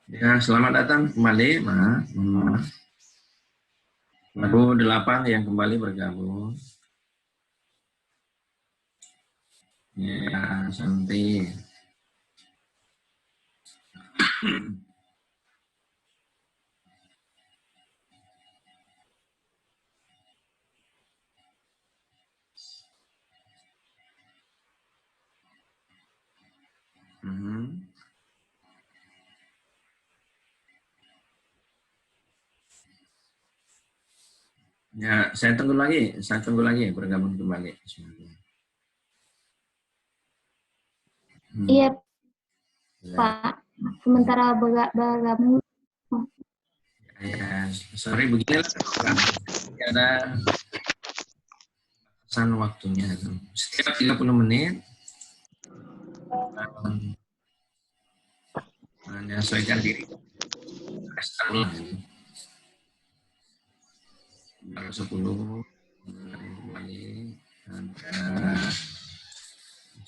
Ya, selamat datang kembali, Mas. Baru 8 yang kembali bergabung. Ya, Santi. Ya, saya tunggu lagi bergabung kembali. Iya, Pak. Sementara bergabung. Ya, sorry begini ada pesan waktunya. Setiap 30 menit menyesuaikan diri. Restart ulang. Baru 10 kembali.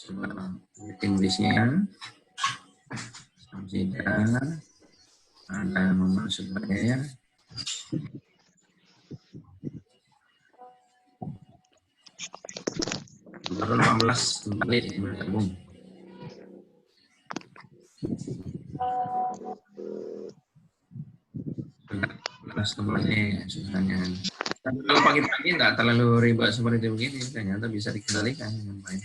Coba meeting listnya. Samsida. Ada Mama Subaya. Baru 18 kembali bergabung. Kembali susahnya. Tapi kalau pagi-pagi nggak terlalu ribet seperti begini, ternyata bisa dikendalikan dengan baik.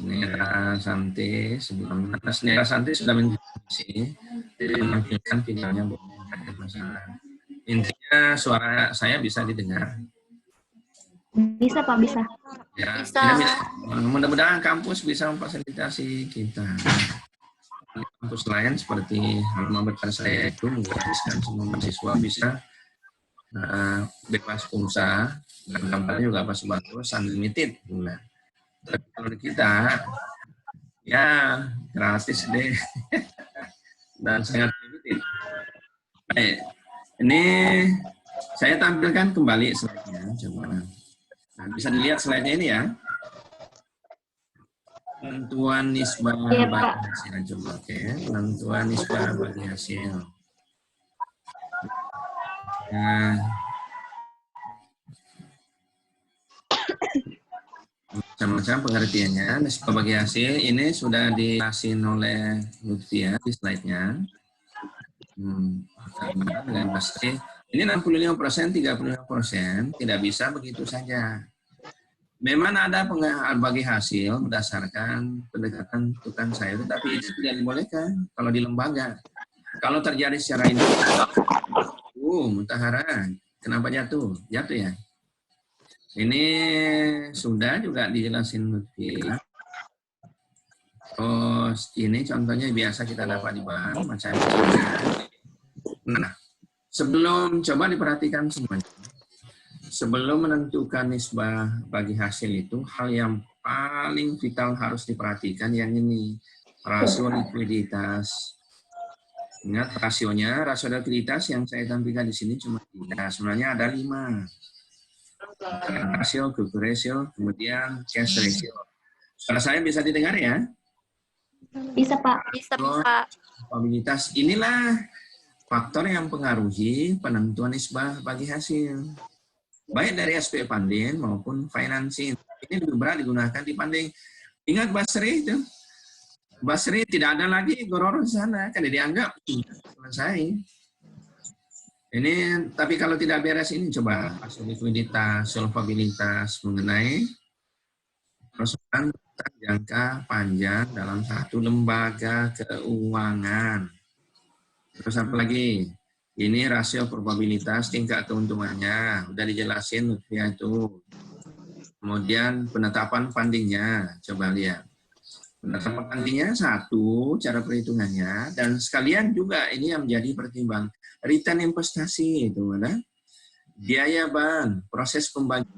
Nera Santi 19. Nera Santi sudah menjadi jadi menampilkan videonya masalah. Intinya suara saya bisa didengar. Bisa, Pak, bisa. Ya, Bisa. mudah-mudahan kampus bisa memfasilitasi kita. Kampus lain seperti alma mater saya itu menggratiskan semua mahasiswa bisa bebas pulsa dan gambarnya juga bagus, unlimited. Nah, tapi kalau di kita ya gratis deh dan sangat limited. Baik, ini saya tampilkan kembali slide-nya, coba. Nah, bisa dilihat slide-nya ini ya. Penentuan nisbah bagi hasil, coba oke. Penentuan nisbah bagi hasil. Nah, macam-macam pengertiannya. Nisbah bagi hasil ini sudah dijelasin oleh Lutfi ya di slide-nya. Dengan pasti ini 65%, 35% tidak bisa begitu saja. Memang ada bagi hasil berdasarkan pendekatan tukang sayur, tapi itu tidak dibolehkan kalau di lembaga. Kalau terjadi secara individu, Mutahara, kenapa jatuh? Jatuh ya? Ini sudah juga dijelasin Lutfi. Terus ini contohnya biasa kita dapat di bank, macam-macam. Nah, sebelum coba diperhatikan semuanya. Sebelum menentukan nisbah bagi hasil itu, hal yang paling vital harus diperhatikan yang ini, rasio likuiditas. Ingat rasionya, rasio likuiditas yang saya tampilkan di sini cuma 3, sebenarnya ada 5. Rasio, goodwill ratio, kemudian cash ratio. Suara saya bisa didengar ya? Bisa, Pak. Bisa, Pak. Kapabilitas inilah faktor yang mempengaruhi penentuan nisbah bagi hasil. baik dari aspek funding maupun financing. Ini lebih berat digunakan dibanding, ingat Basri itu, Basri tidak ada lagi goror di sana, kan dianggap selesai. Ini, tapi kalau tidak beres ini coba likuiditas, solvabilitas mengenai persoalan jangka panjang dalam satu lembaga keuangan. Terus apa lagi? Ini rasio probabilitas tingkat keuntungannya, udah dijelasin ya itu. Kemudian penetapan fundingnya, coba lihat. Penetapan fundingnya satu, cara perhitungannya, dan sekalian juga ini yang menjadi pertimbangan. Return investasi itu ada biaya bank, proses pembagian,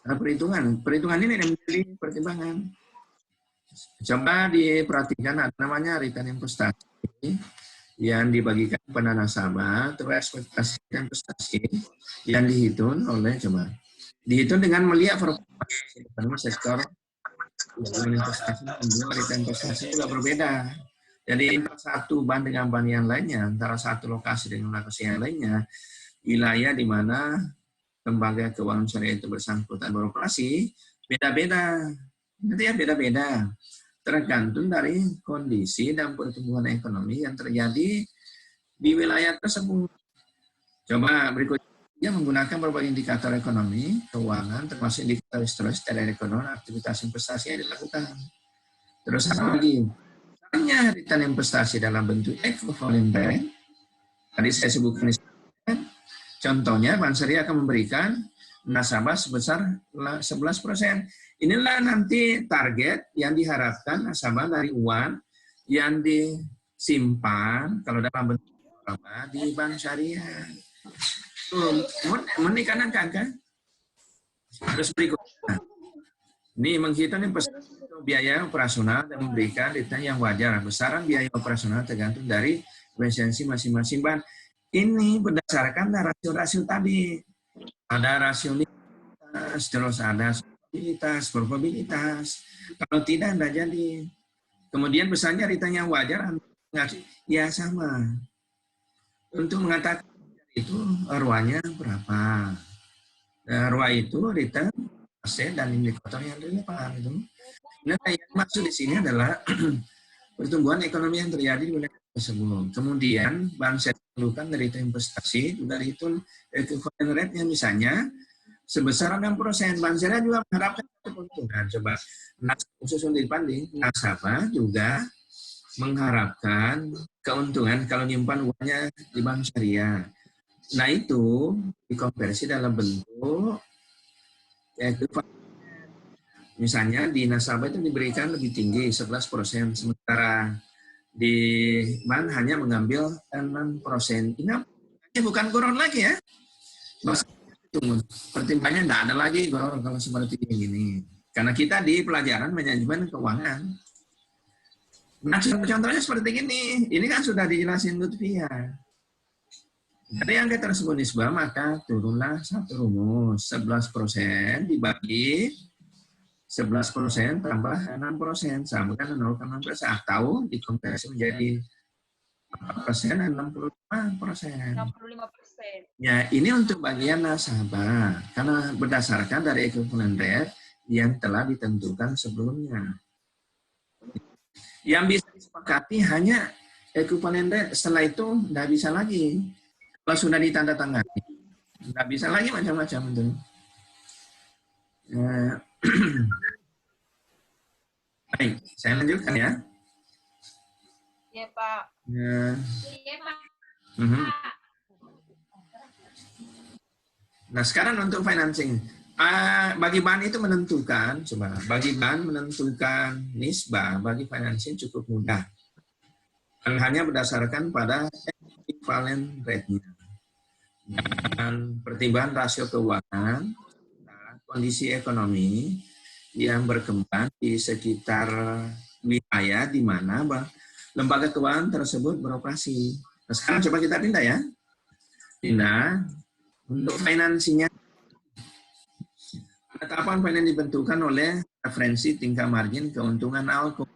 perhitungan ini yang menjadi pertimbangan. Coba diperhatikan ada namanya return investasi yang dibagikan kepada nasabah, terus ekspektasi investasi yang dihitung oleh dihitung dengan melihat performa sektor investasi dan return investasi juga berbeda. Jadi satu bank dengan bank yang lainnya, antara satu lokasi dengan lokasi yang lainnya, wilayah di mana lembaga keuangan syariah itu bersangkutan beroperasi, beda-beda. Nanti ya beda-beda. Tergantung dari kondisi dan pertumbuhan ekonomi yang terjadi di wilayah tersebut. Coba berikutnya menggunakan berbagai indikator ekonomi, keuangan, termasuk indikator historis dari ekonomi, aktivitas investasi yang dilakukan. Terus apa lagi? Hanya return investasi dalam bentuk equivalent rate. Tadi saya sebutkan, contohnya Bank Syariah akan memberikan nasabah sebesar 11%. Inilah nanti target yang diharapkan nasabah dari uang yang disimpan kalau dalam bentuk di Bank Syariah. Menikah kan? Terus berikutnya. Ini menghitung biaya operasional dan memberikan return yang wajar. Besaran biaya operasional tergantung dari efisiensi masing-masing bank. Ini berdasarkan rasio-rasio tadi. Ada rasionalitas, terus ada stabilitas, probabilitas. Kalau tidak jadi. Kemudian besarnya return yang wajar, ya sama. Untuk mengatakan itu ROA-nya berapa. ROA itu return aset dan indikator yang relevan itu. Nah, yang maksud di sini adalah pertumbuhan ekonomi yang terjadi di wilayah tersebut. Kemudian Bank Syariah perlukan dari investasi juga dihitung equivalent rate-nya misalnya sebesar 6%. Bank Syariah juga mengharapkan keuntungan. Coba khusus untuk dibanding, nasabah juga mengharapkan keuntungan kalau nyimpan uangnya di Bank Syariah. Nah itu dikonversi dalam bentuk yaitu misalnya di nasabah itu diberikan lebih tinggi 11%, sementara di bank hanya mengambil 6%. Ini bukan koron lagi ya. Pertimbangannya tidak ada lagi koron kalau seperti ini. Karena kita di pelajaran manajemen keuangan. Nah contohnya seperti ini. Ini kan sudah dijelasin Lutfia. Dari angka tersebut nisbah, maka turunlah satu rumus. 11% dibagi 11% tambah 6%. Sama kan 0,6%. Atau dikonversi menjadi 4%, 65%. Ya, ini untuk bagian nasabah. Karena berdasarkan dari equivalent rate yang telah ditentukan sebelumnya. Yang bisa disepakati hanya equivalent rate. Setelah itu, tidak bisa lagi. Kalau sudah ditandatangani, nggak bisa lagi macam-macam itu. Baik, saya lanjutkan ya. Ya Pak. Iya Pak. Nah sekarang untuk financing, bagi bank itu menentukan, bagi bank menentukan nisbah bagi financing cukup mudah. Hanya berdasarkan pada equivalent rate-nya. Dan pertimbangan rasio keuangan, kondisi ekonomi yang berkembang di sekitar wilayah di mana lembaga keuangan tersebut beroperasi. Nah, sekarang coba kita pindah ya. Pindah. Untuk finansinya, penetapan finance dibentukkan oleh referensi tingkat margin keuntungan ALKO.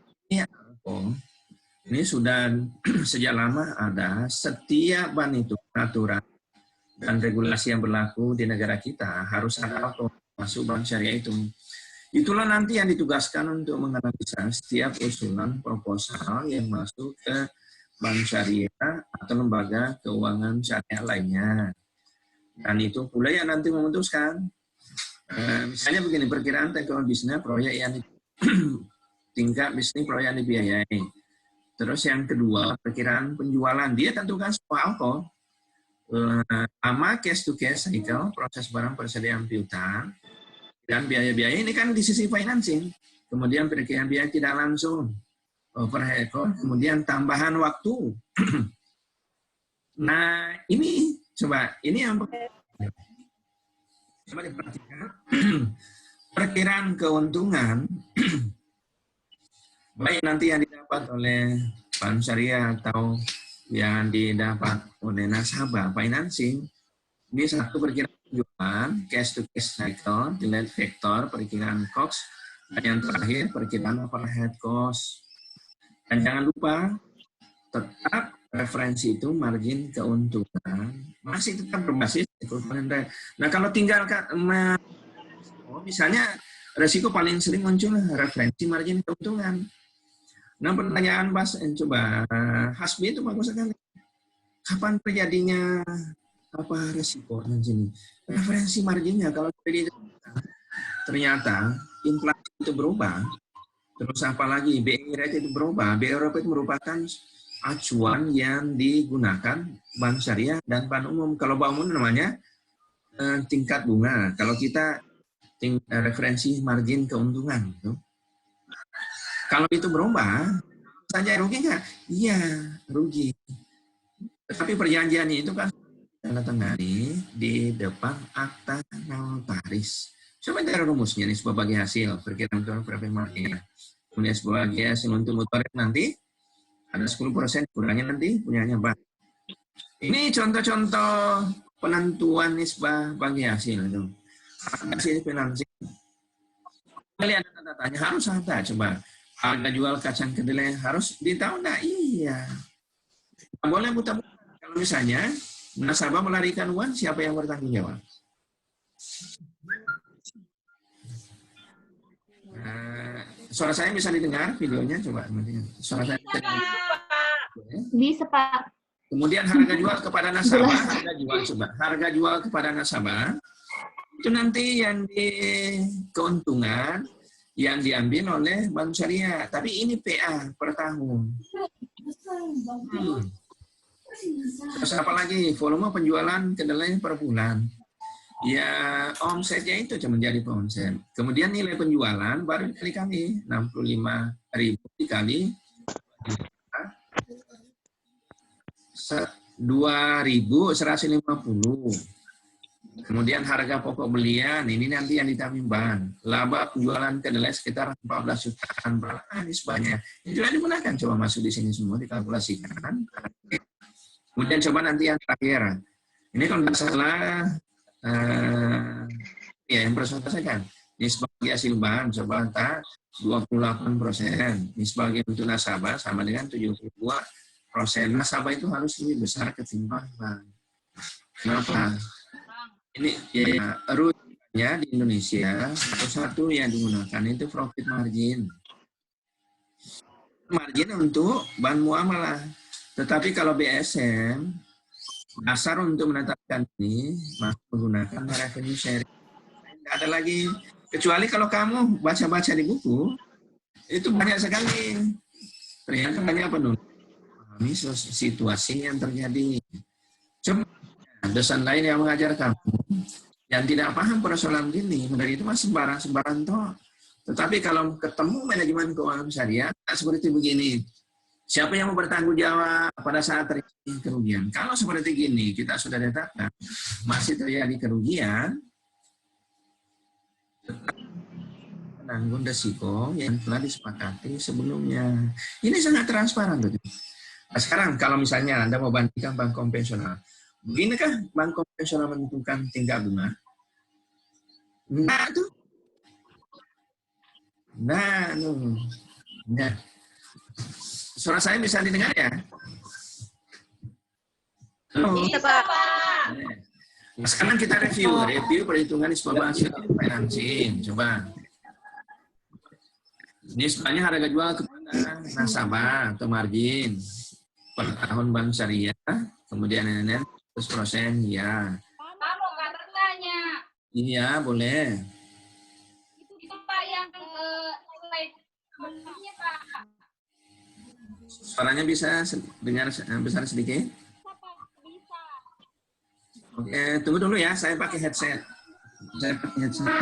Ini sudah sejak lama ada, setiap bank itu aturan dan regulasi yang berlaku di negara kita harus ada auto masuk bank syariah itu. Itulah nanti yang ditugaskan untuk menganalisa setiap usulan proposal yang masuk ke bank syariah atau lembaga keuangan syariah lainnya. Dan itu pula yang nanti memutuskan. Misalnya begini, perkiraan teknologi bisnis proyek yang tingkat bisnis proyek yang dibiayai. Terus yang kedua, perkiraan penjualan. Dia tentukan semua auto. Sama cash to cash cycle, proses barang persediaan piutang, dan biaya-biaya ini kan di sisi financing. Kemudian perkiraan biaya tidak langsung, overhead cost, kemudian tambahan waktu. Nah, ini coba, ini yang coba diperhatikan. Perkiraan keuntungan baik nanti yang didapat oleh bank syariah atau yang didapat oleh nasabah financing, ini satu perkiraan penjualan, cash to cash cycle, delay factor, perkiraan cost, dan yang terakhir perkiraan overhead cost. Dan jangan lupa tetap referensi itu margin keuntungan masih tetap berbasis equivalent rate. Nah, kalau tinggal misalnya resiko paling sering muncul referensi margin keuntungan. Nah, pertanyaan coba Hasbi itu bagus sekali. Kapan terjadinya resikonya sini? Referensi marginnya kalau ternyata inflasi itu berubah, terus apalagi BI rate itu berubah. BI rate itu merupakan acuan yang digunakan bank syariah dan bank umum. Kalau bank umum namanya tingkat bunga. Kalau kita referensi margin keuntungan. Gitu. Kalau itu berubah, saja rugi nggak? Iya, rugi. Tapi perjanjiannya itu kan tanda-tangani di depan akta notaris. Coba dari rumusnya nih sebagai hasil perkiraan profit margin. Kemudian sebagai hasil untuk mutuarit nanti ada 10% kurangnya nanti punyanya bank. Ini contoh-contoh penentuan nisbah bagi hasil itu. Hasil finansing. Kalian ada tanda tanya harus ada coba. Harga jual kacang kedelai harus ditahu nggak? Iya. Nggak boleh buta-buta. Kalau misalnya nasabah melarikan uang, siapa yang bertanggung jawab? Suara saya bisa didengar videonya? Coba. Suara saya bisa didengar. Bisa, Pak. Kemudian harga jual kepada nasabah, harga jual kepada nasabah itu nanti yang di keuntungan yang diambil oleh bank syariah. Tapi ini PA per tahun. Terus apa lagi? Volume penjualan kedelai per bulan. Ya omsetnya itu cuma jadi omset. Kemudian nilai penjualan baru dikali 65.000 dikali 2.150. Kemudian harga pokok belian, ini nanti yang ditambahkan. Laba penjualan kedelai sekitar 14 jutaan. Berapa nisbahnya? Itu yang digunakan. Coba masuk di sini semua, dikalkulasikan. Kemudian coba nanti yang terakhir. Ini kalau nggak salah, ya yang persentasekan. Nisbah bagi hasil bank, coba entah 28%. Nisbah bagi untuk nasabah sama dengan 72%. Nasabah itu harus lebih besar ketimbang bank. Kenapa? Ini ya, rutinnya di Indonesia satu yang digunakan itu profit margin. Margin untuk bahan muamalah. Tetapi kalau BSM, dasar untuk menetapkan ini menggunakan revenue sharing. Tidak ada lagi. Kecuali kalau kamu baca-baca di buku, itu banyak sekali. Ternyata banyak penulis memahami situasi yang terjadi. Coba dosen lain yang mengajar kamu yang tidak paham persoalan gini, dari itu masih sembarang toh. Tetapi kalau ketemu manajemen keuangan syariah seperti begini, siapa yang mau bertanggung jawab pada saat terjadi kerugian? Kalau seperti gini kita sudah tetapkan masih terjadi kerugian, menanggung resiko yang telah disepakati sebelumnya. Ini sangat transparan, betul. Nah, sekarang kalau misalnya Anda mau bandingkan bank konvensional, begini bank konvensional menentukan tingkat bunga? Nah, tuh. Nah. Suara saya bisa didengar ya? Bisa, Pak. Nah, sekarang kita review perhitungan nisbah hasil financing. Coba. Nisbahnya harga jual kepada nasabah atau margin per tahun bank syariah, kemudian NNN 100% ya. Pak, mau nggak bertanya? Iya, boleh. Itu Pak yang slide sebelumnya Pak. Suaranya bisa dengar besar sedikit? Bisa. Oke, tunggu dulu ya, saya pakai headset. Neraca.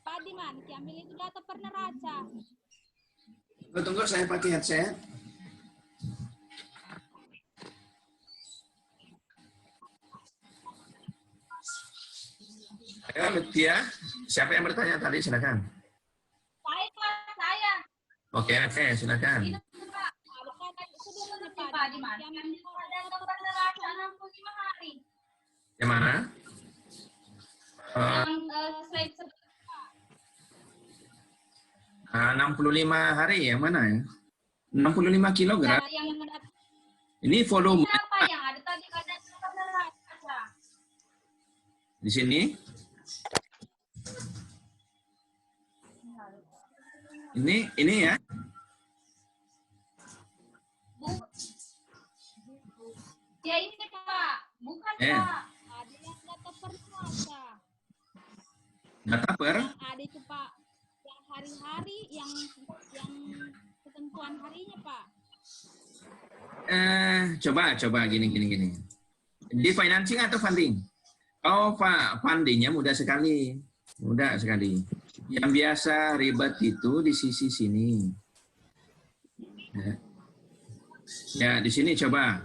Pak Diman, diambil itu data per neraca. Tunggu, saya pakai headset. Ayo, Lutfia. Siapa yang bertanya tadi? Silakan. Saya Pak, saya. Oke, silakan. Itu Pak. Sebelumnya Pak di mana? Yang pada gambar neraca 65 hari. Yang mana? Yang slide sebelumnya. 65 hari, yang mana ya? 65 kilogram. Yang ada Ini volume. apa yang ada tadi pada gambar neraca? Di sini. Ini ya. Ya ini Pak, bukan Eh. Pak. Ada yang data per neraca. Data per. Yang ada itu Pak, yang hari-hari, yang ketentuan harinya Pak. Coba gini. Di financing atau funding? Oh, Pak, fundingnya mudah sekali. Yang biasa ribet itu di sisi sini. Ya, di sini coba.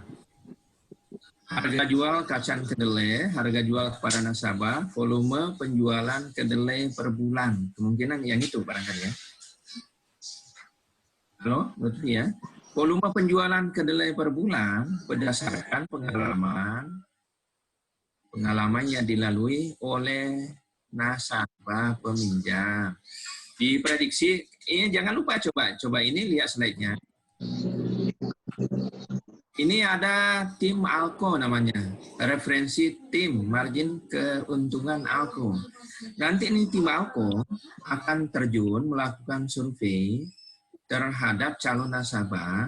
Harga jual kacang kedelai, harga jual kepada nasabah, volume penjualan kedelai per bulan. Kemungkinan yang itu barangkali ya. Halo, Lutfi ya. Volume penjualan kedelai per bulan berdasarkan pengalaman yang dilalui oleh nasabah peminjam. Diprediksi, ini jangan lupa coba ini lihat slide-nya. Ini ada tim ALKO namanya, referensi tim margin keuntungan ALKO. Nanti ini tim ALKO akan terjun melakukan survei terhadap calon nasabah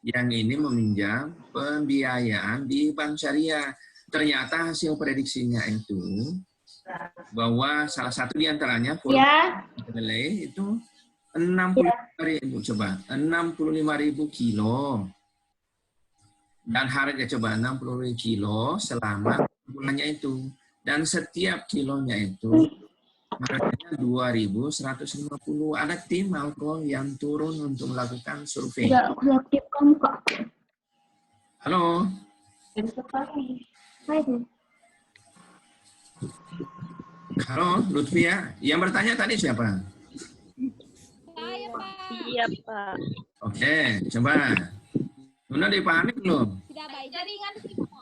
yang ini meminjam pembiayaan di bank syariah. Ternyata hasil prediksinya itu bahwa salah satu di antaranya kedelai itu 65.000 kilo. Dan harga 60.000 kilo selama bulannya itu. Dan setiap kilonya itu harganya 2.150. Ada tim ALKO yang turun untuk melakukan survei. Halo. Halo, Lutfia. Yang bertanya tadi siapa? Saya Pak. Iya, Pak. Oke, coba. Sudah dipahami belum? Tidak baik. Jaringan semua.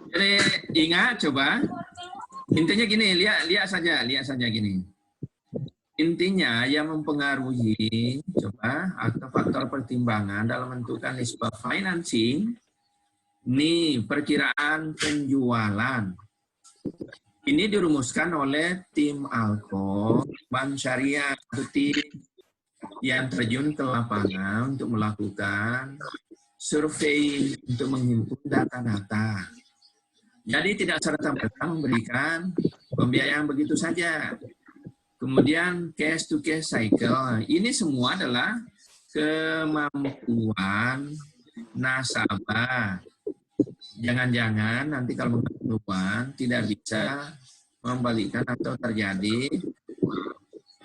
Jadi ingat coba. Intinya gini, lihat saja gini. Intinya yang mempengaruhi coba atau faktor pertimbangan dalam menentukan nisbah financing ini perkiraan penjualan. Ini dirumuskan oleh tim ALKO Bank Syariah, tim yang terjun ke lapangan untuk melakukan survei untuk menghimpun data-data. Jadi tidak serta-merta memberikan pembiayaan begitu saja. Kemudian cash to cash cycle. Ini semua adalah kemampuan nasabah. Jangan-jangan nanti kalau mengajukan tidak bisa membalikkan atau terjadi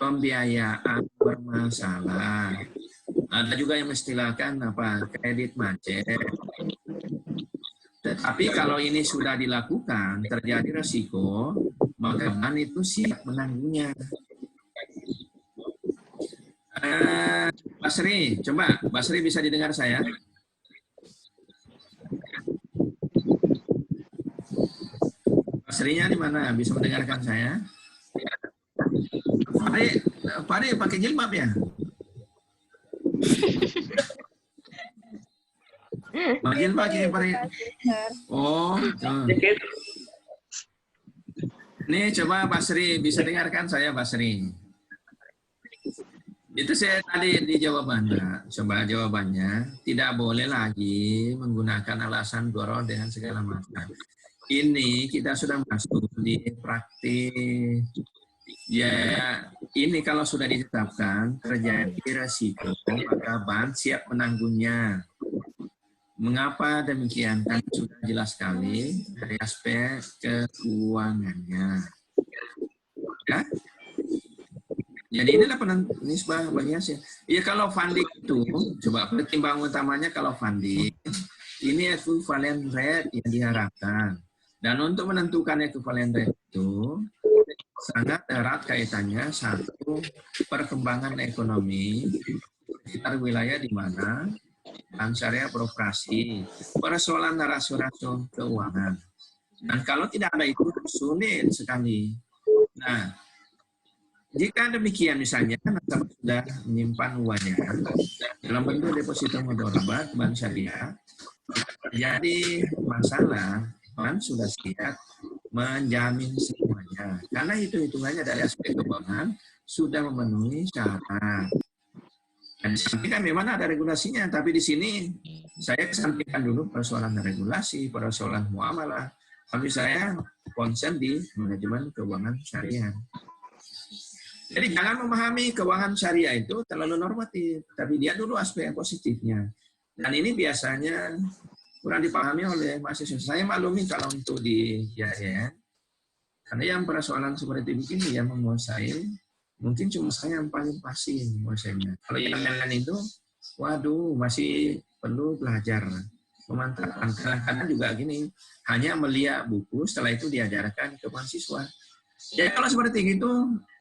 pembiayaan bermasalah. Ada juga yang mengistilahkan kredit macet. Tetapi kalau ini sudah dilakukan, terjadi resiko, maka bank itu siap menanggungnya. Basri, coba Basri bisa didengar saya? Basrinya di mana? Bisa mendengarkan saya? Pade pakai jilbab ya? Margin pakai oh, tuh. Nih coba Basri, bisa dengarkan saya Basri. Itu saya tadi di jawaban, coba jawabannya, tidak boleh lagi menggunakan alasan goro dengan segala macam. Ini kita sudah masuk di praktik. Ya, ini kalau sudah ditetapkan terjadi resiko, maka bank siap menanggungnya. Mengapa demikian? Kan sudah jelas sekali dari aspek keuangannya. Ya? Jadi inilah nisbah bagi hasil. Ya kalau funding itu, coba pertimbangan utamanya kalau funding, ini equivalent rate yang diharapkan. Dan untuk menentukan equivalent rate itu, sangat erat kaitannya satu, perkembangan ekonomi sekitar wilayah di mana bank syariah beroperasi, persoalan rasio-rasio keuangan. Dan kalau tidak ada itu, sulit sekali. Nah, jika demikian misalnya, nasabah sudah menyimpan uangnya dalam bentuk deposito mudharabah bank syariah, jadi masalah, bank sudah siap menjamin semuanya. Karena hitung-hitungannya dari aspek keuangan sudah memenuhi syarat. Dan di sini kan memang ada regulasinya, tapi di sini saya kesampingkan dulu persoalan regulasi, persoalan muamalah. Tapi saya konsen di manajemen keuangan syariah. Jadi jangan memahami keuangan syariah itu terlalu normatif, tapi dia dulu aspek yang positifnya. Dan ini biasanya kurang dipahami oleh mahasiswa. Saya maklumi kalau untuk di IAIN, karena yang persoalan seperti begini yang menguasai, mungkin cuma saya yang paling pasti menguasainya. Kalau yang lain itu, waduh, masih perlu belajar. Memantapkan. Kadang-kadang juga gini, hanya melihat buku, setelah itu diajarkan ke mahasiswa. Ya kalau seperti itu,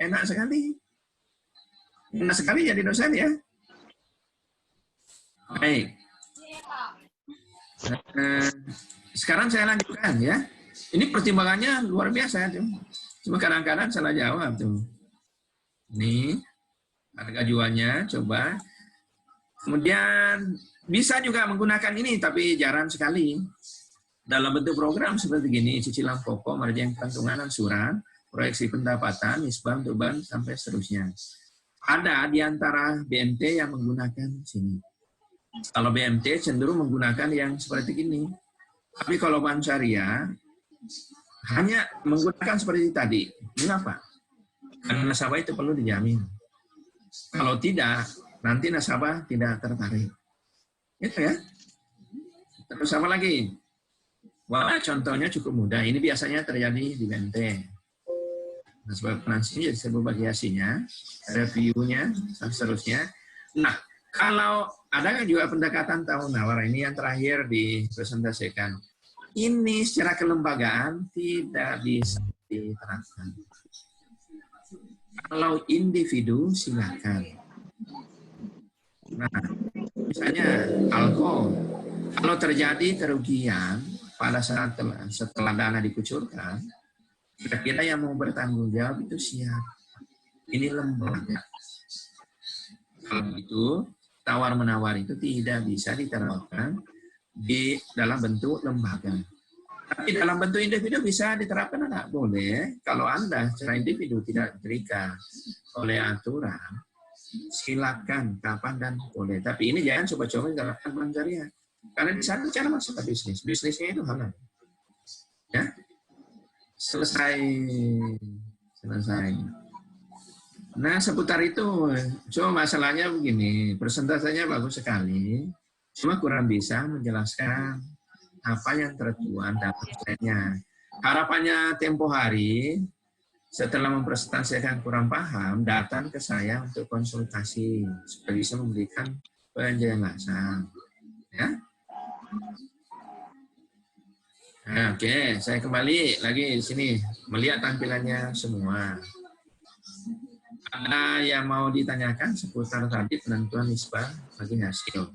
enak sekali. Enak sekali jadi dosen ya. Baik. Sekarang saya lanjutkan ya. Ini pertimbangannya luar biasa tuh. Cuma kadang-kadang salah jawab tuh. Nih, harga jualnya coba. Kemudian bisa juga menggunakan ini, tapi jarang sekali. Dalam bentuk program seperti gini, cicilan pokok, margin kantongan, angsuran, proyeksi pendapatan, nisbah untuk bank, sampai seterusnya. Ada di antara BMT yang menggunakan sini. Kalau BMT cenderung menggunakan yang seperti ini. Tapi kalau bank syariah, hanya menggunakan seperti tadi. Mengapa? Karena nasabah itu perlu dijamin. Kalau tidak, nanti nasabah tidak tertarik. Itu ya. Terus apa lagi? Wah, contohnya cukup mudah. Ini biasanya terjadi di BMT. Nasabah finansial jadi sebuah variasinya, reviewnya, dan seterusnya. Nah, kalau ada juga pendekatan tawar-menawar, ini yang terakhir dipresentasikan. Ini secara kelembagaan tidak bisa diterapkan. Kalau individu silakan. Nah, misalnya alkohol, kalau terjadi kerugian pada saat setelah dana dikucurkan, kira-kira yang mau bertanggung jawab itu siapa? Ini lembaga. Kalau itu tawar-menawar itu tidak bisa diterapkan di dalam bentuk lembaga. Tapi dalam bentuk individu bisa diterapkan, tidak boleh. Kalau Anda secara individu tidak terikat oleh aturan, silakan kapan dan boleh. Tapi ini jangan coba-coba diterapkan bank syariah. Karena di sana cara masuk ke bisnis. Bisnisnya itu halal. Ya, selesai. Nah, seputar itu. Cuma masalahnya begini, persentasenya bagus sekali. Cuma kurang bisa menjelaskan apa yang tertuang dalam slide-nya. Harapannya tempo hari, setelah mempresentasikan kurang paham, datang ke saya untuk konsultasi, supaya bisa memberikan penjelasan. Ya. Nah, oke, saya kembali lagi di sini, melihat tampilannya semua. Ada yang mau ditanyakan seputar tadi penentuan nisbah bagi hasil.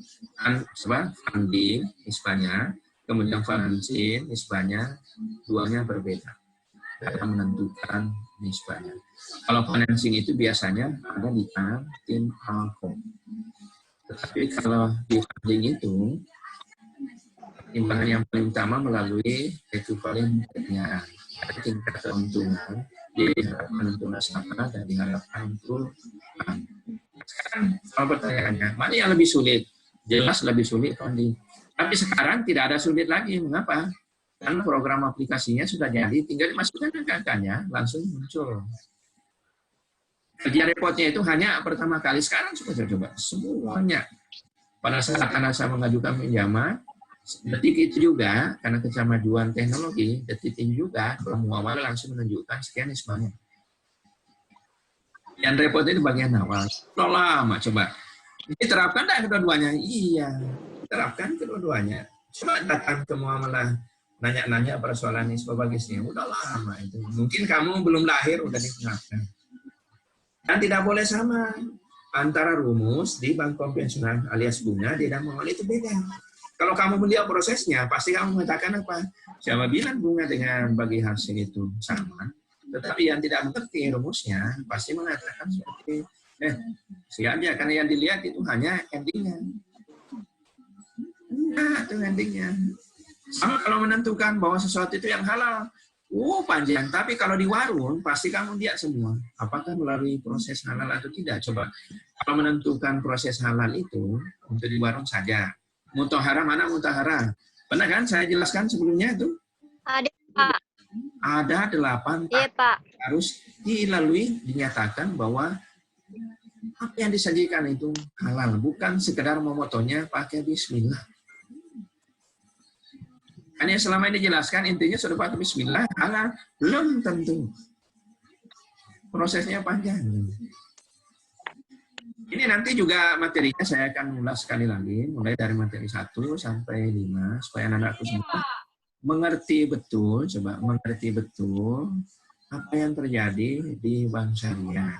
Funding nisbahnya, kemudian financing nisbahnya, duanya berbeda dalam menentukan nisbahnya. Kalau financing itu biasanya ada di tim alko. Tetapi kalau di funding itu pertimbangan yang paling utama melalui ekuivalen-nya. Ada tingkat keuntungan, diharapkan untuk nasabah dan diharapkan untuk bank. Sekarang kalau pertanyaannya, mana yang lebih sulit? Jelas lebih sulit Kondi. Tapi sekarang tidak ada sulit lagi. Mengapa? Karena program aplikasinya sudah jadi, tinggal dimasukkan ke angkanya, langsung muncul. Kerja repotnya itu hanya pertama kali, sekarang coba semuanya. Pada saat saya mengajukan pinjaman, detik itu juga, karena kemajuan teknologi, detik itu juga, kalau muamalah langsung menunjukkan sekian nisbahnya. Yang repot itu bagian awal. Kalau lama, coba. Diterapkan tidak kedua-duanya? Iya, terapkan kedua-duanya. Coba datang ke muamalah, nanya-nanya persoalan nisbah bagisnya. Udah lama itu. Mungkin kamu belum lahir, udah diterapkan. Dan tidak boleh sama. Antara rumus di bank konvensional alias bunga, di dalam muamalah itu beda. Kalau kamu melihat prosesnya, pasti kamu mengatakan apa? Siapa bilang bunga dengan bagi hasil itu sama? Tetapi yang tidak mengerti rumusnya, pasti mengatakan seperti sengaja, karena yang dilihat itu hanya endingnya. Nah, itu endingnya. Sama kalau menentukan bahwa sesuatu itu yang halal, panjang. Tapi kalau di warung, pasti kamu lihat semua. Apakah melalui proses halal atau tidak? Coba, kalau menentukan proses halal itu, untuk di warung saja. Mutahara mana mutahara? Pernah kan saya jelaskan sebelumnya itu? Ada, Pak. Ada 8 Iya, Pak. harus dilalui, dinyatakan bahwa apa yang disajikan itu halal, bukan sekedar memotongnya pakai bismillah. Kan yang selama ini dijelaskan intinya sudah pakai bismillah, halal, belum tentu. Prosesnya panjang. Ini nanti juga materinya saya akan ulas sekali lagi, mulai dari materi 1 sampai 5, supaya anak-anakku semua mengerti betul, mengerti betul apa yang terjadi di bank syariah.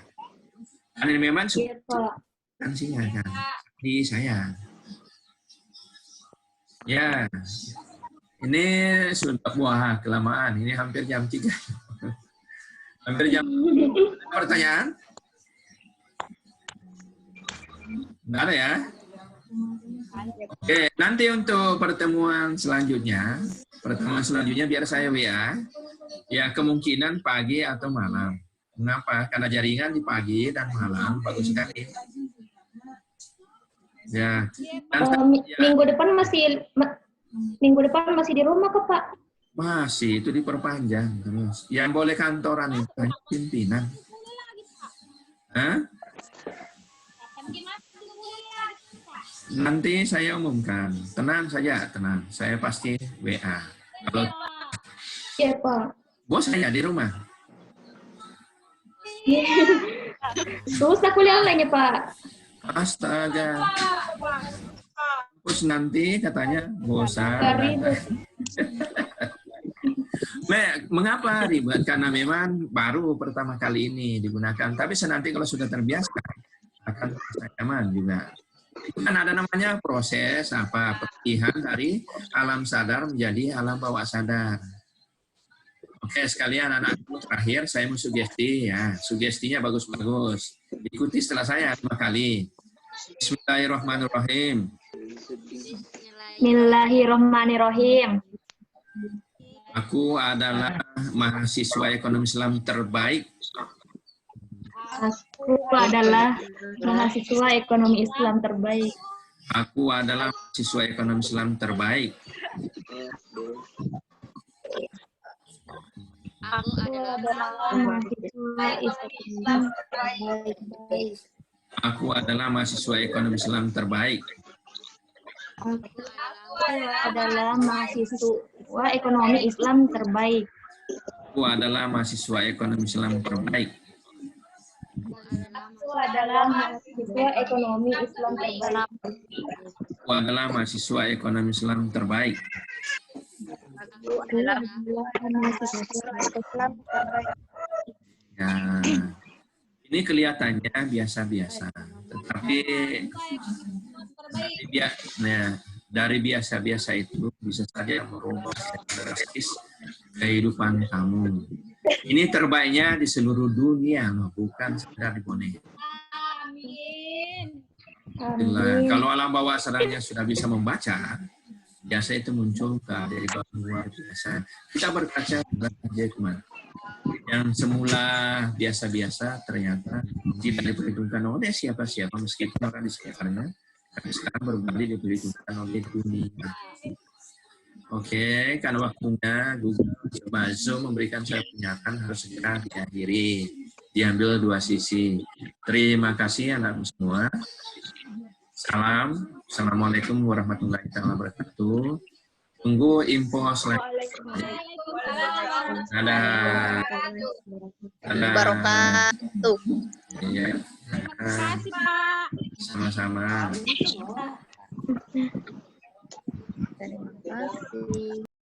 Karena ini memang substansinya kan, di saya. Ya, ini sudah kelamaan, ini hampir jam 3. Hampir jam. Pertanyaan? Nggak ada ya? Oke, nanti untuk pertemuan selanjutnya biar saya WA, ya kemungkinan pagi atau malam. Mengapa? Karena jaringan di pagi dan malam bagus sekali. Ya. Minggu depan masih di rumah kok, Pak? Masih, itu diperpanjang terus. Yang boleh kantoran itu hanya pimpinan. Hah? Nanti saya umumkan. Tenang saja, tenang. Saya pasti WA. Kalau Iya, Pak. bos saya di rumah. Susah kuliah online ya, Pak. Astaga. Terus nanti katanya bosan. Mengapa ribet? Karena memang baru pertama kali ini digunakan. Tapi nanti kalau sudah terbiasa akan nyaman juga. Itu kan ada namanya proses peralihan dari alam sadar menjadi alam bawah sadar. Oke, sekalian anak-anakku terakhir saya mau sugesti ya. Sugestinya bagus-bagus. Ikuti setelah saya 5 kali. Bismillahirrahmanirrahim. Bismillahirrahmanirrahim. Aku adalah mahasiswa ekonomi Islam terbaik. Aku adalah mahasiswa ekonomi Islam terbaik. Aku adalah mahasiswa ekonomi Islam terbaik. Aku adalah mahasiswa Islam terbaik. Aku adalah mahasiswa ekonomi Islam terbaik. Aku adalah mahasiswa ekonomi Islam terbaik. Aku adalah mahasiswa ekonomi Islam terbaik. Aku adalah mahasiswa ekonomi Islam terbaik. Aku adalah mahasiswa ekonomi Islam terbaik. Aku adalah mahasiswa Islam terbaik. Ya, ini kelihatannya biasa-biasa, tetapi dari biasa-biasa itu bisa saja merubah drastis kehidupan kamu. Ini terbaiknya di seluruh dunia, bukan sekedar di Bone. Amin. Kalau alam bawah sadarnya sudah bisa membaca, Biasa itu muncul keajaiban luar biasa. Kita berkaca dengan Jackman yang semula biasa-biasa ternyata tidak diperhitungkan oleh siapa-siapa meskipun akan di sekitarnya, tapi sekarang berbalik diperhitungkan oleh dunia. Oke, karena waktunya Google coba Zoom memberikan saya pernyataan harus segera diakhiri. Diambil dua sisi. Terima kasih anak semua. Salam. Assalamualaikum warahmatullahi wabarakatuh. Tunggu info selanjutnya. Dadah. Dadah. Barokatuh. Iya. Terima kasih, Pak. Sama-sama. Terima kasih.